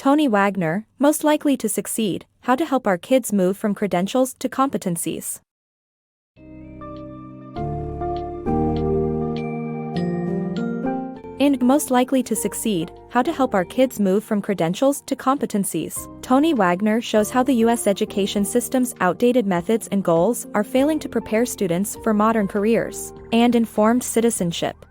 Tony Wagner, most likely to succeed, how to help our kids move from credentials to competencies. In Most Likely to Succeed, How to Help Our Kids Move from Credentials to Competencies, Tony Wagner shows how the U.S. education system's outdated methods and goals are failing to prepare students for modern careers and informed citizenship.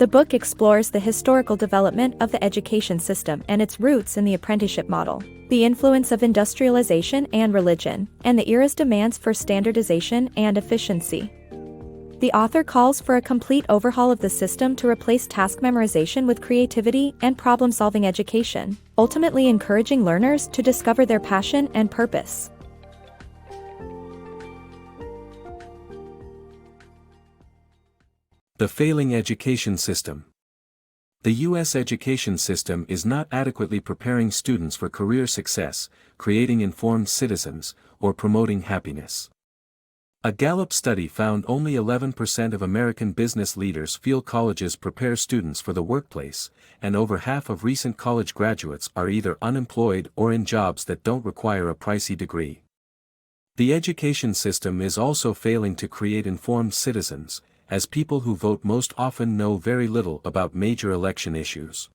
The book explores the historical development of the education system and its roots in the apprenticeship model, the influence of industrialization and religion, and the era's demands for standardization and efficiency. The author calls for a complete overhaul of the system to replace task memorization with creativity and problem-solving education, ultimately encouraging learners to discover their passion and purpose. The failing education system. The U.S. education system is not adequately preparing students for career success, creating informed citizens, or promoting happiness. A Gallup study found only 11% of American business leaders feel colleges prepare students for the workplace, and over half of recent college graduates are either unemployed or in jobs that don't require a pricey degree. The education system is also failing to create informed citizens, as people who vote most often know very little about major election issues.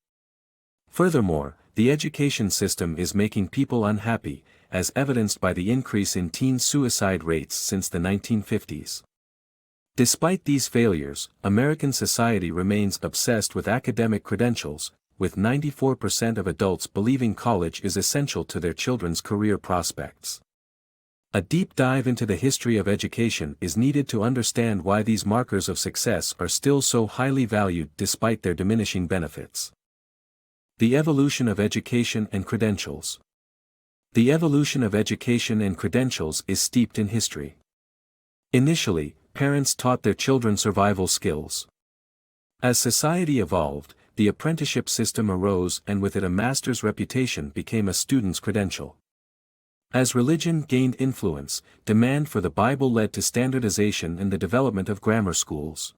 Furthermore, the education system is making people unhappy, as evidenced by the increase in teen suicide rates since the 1950s. Despite these failures, American society remains obsessed with academic credentials, with 94% of adults believing college is essential to their children's career prospects. A deep dive into the history of education is needed to understand why these markers of success are still so highly valued despite their diminishing benefits. The evolution of education and credentials. The evolution of education and credentials is steeped in history. Initially, parents taught their children survival skills. As society evolved, the apprenticeship system arose, and with it a master's reputation became a student's credential. As religion gained influence, demand for the Bible led to standardization and the development of grammar schools.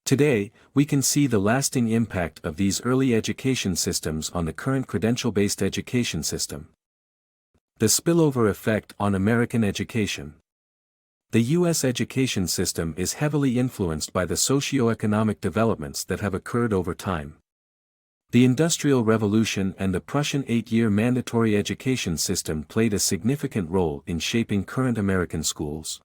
Today, we can see the lasting impact of these early education systems on the current credential-based education system. The spillover effect on American education. The U.S. education system is heavily influenced by the socio-economic developments that have occurred over time. The Industrial Revolution and the Prussian 8-year mandatory education system played a significant role in shaping current American schools.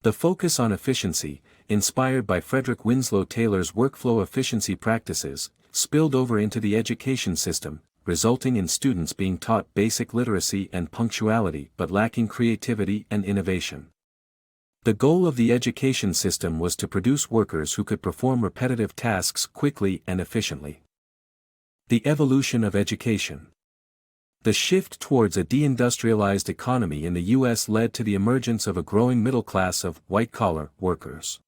The focus on efficiency, inspired by Frederick Winslow Taylor's workflow efficiency practices, spilled over into the education system, resulting in students being taught basic literacy and punctuality but lacking creativity and innovation. The goal of the education system was to produce workers who could perform repetitive tasks quickly and efficiently. The evolution of education. The shift towards a deindustrialized economy in the U.S. led to the emergence of a growing middle class of white-collar workers.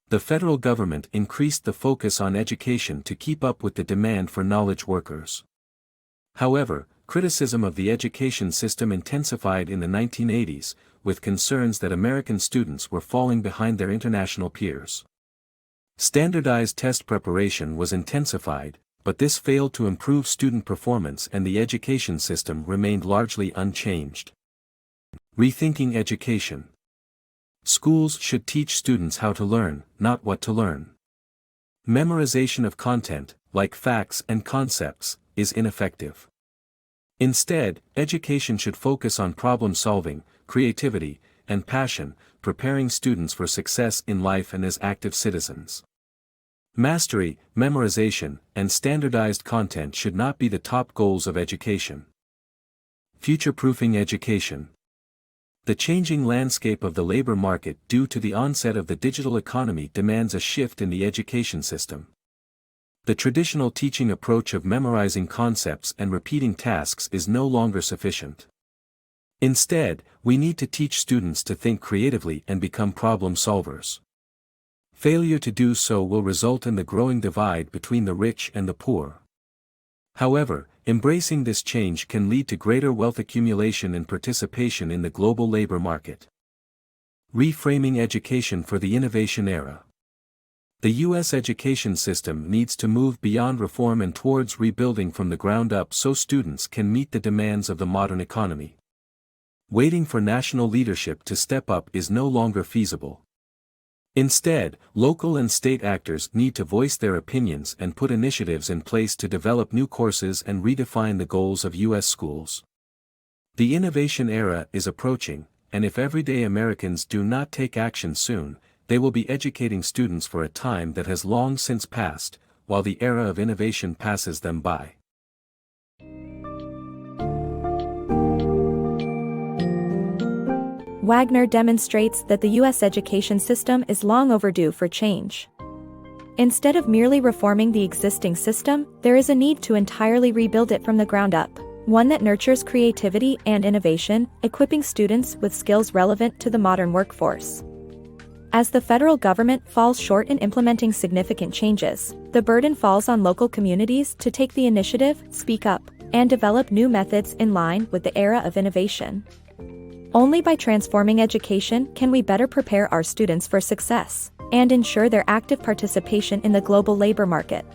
The federal government increased the focus on education to keep up with the demand for knowledge workers. However, criticism of the education system intensified in the 1980s, with concerns that American students were falling behind their international peers. Standardized test preparation was intensified, but this failed to improve student performance and the education system remained largely unchanged. Rethinking education. Schools should teach students how to learn, not what to learn. Memorization of content, like facts and concepts, is ineffective. Instead, education should focus on problem-solving, creativity, and passion, preparing students for success in life and as active citizens. Mastery, memorization, and standardized content should not be the top goals of education. Future-proofing education. The changing landscape of the labor market due to the onset of the digital economy demands a shift in the education system. The traditional teaching approach of memorizing concepts and repeating tasks is no longer sufficient. Instead, we need to teach students to think creatively and become problem solvers. Failure to do so will result in the growing divide between the rich and the poor. However, embracing this change can lead to greater wealth accumulation and participation in the global labor market. Reframing education for the innovation era. The U.S. education system needs to move beyond reform and towards rebuilding from the ground up so students can meet the demands of the modern economy. Waiting for national leadership to step up is no longer feasible. Instead, local and state actors need to voice their opinions and put initiatives in place to develop new courses and redefine the goals of U.S. schools. The innovation era is approaching, and if everyday Americans do not take action soon, they will be educating students for a time that has long since passed, while the era of innovation passes them by. Wagner demonstrates that the U.S. education system is long overdue for change. Instead of merely reforming the existing system, there is a need to entirely rebuild it from the ground up, one that nurtures creativity and innovation, equipping students with skills relevant to the modern workforce. As the federal government falls short in implementing significant changes, the burden falls on local communities to take the initiative, speak up, and develop new methods in line with the era of innovation. Only by transforming education can we better prepare our students for success and ensure their active participation in the global labor market.